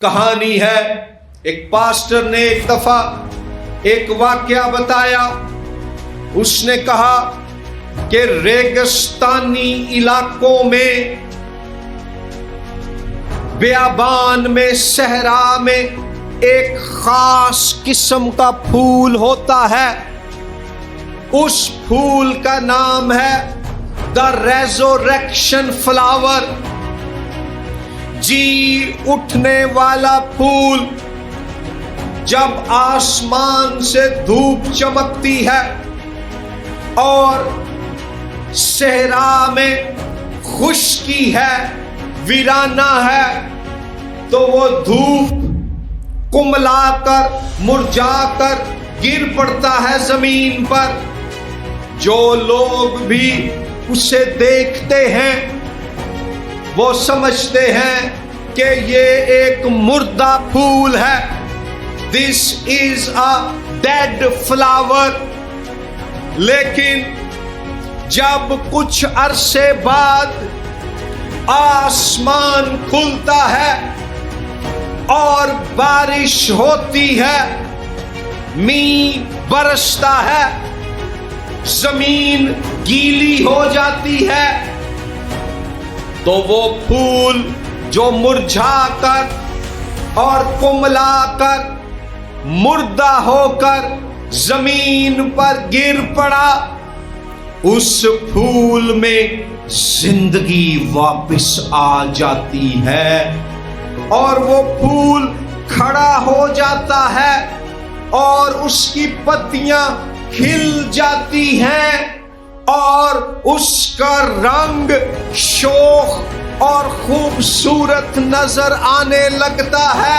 کہانی ہے ایک پاسٹر نے ایک دفعہ ایک واقعہ بتایا. اس نے کہا کہ ریگستانی علاقوں میں، بیابان میں، صحرا میں ایک خاص قسم کا پھول ہوتا ہے. اس پھول کا نام ہے دا ریزوریکشن فلاور، جی اٹھنے والا پھول. جب آسمان سے دھوپ چمکتی ہے اور صحرا میں خشکی ہے، ویرانہ ہے، تو وہ دھوپ کملا کر، مرجھا کر گر پڑتا ہے زمین پر. جو لوگ بھی اسے دیکھتے ہیں وہ سمجھتے ہیں کہ یہ ایک مردہ پھول ہے. This is a dead flower. لیکن جب کچھ عرصے بعد آسمان کھلتا ہے اور بارش ہوتی ہے، مینہ برستا ہے، زمین گیلی ہو جاتی ہے، تو وہ پھول جو مرجھا کر اور کملا کر، مردہ ہو کر زمین پر گر پڑا، اس پھول میں زندگی واپس آ جاتی ہے اور وہ پھول کھڑا ہو جاتا ہے اور اس کی پتیاں کھل جاتی ہیں اور اس کا رنگ شوخ اور خوبصورت نظر آنے لگتا ہے.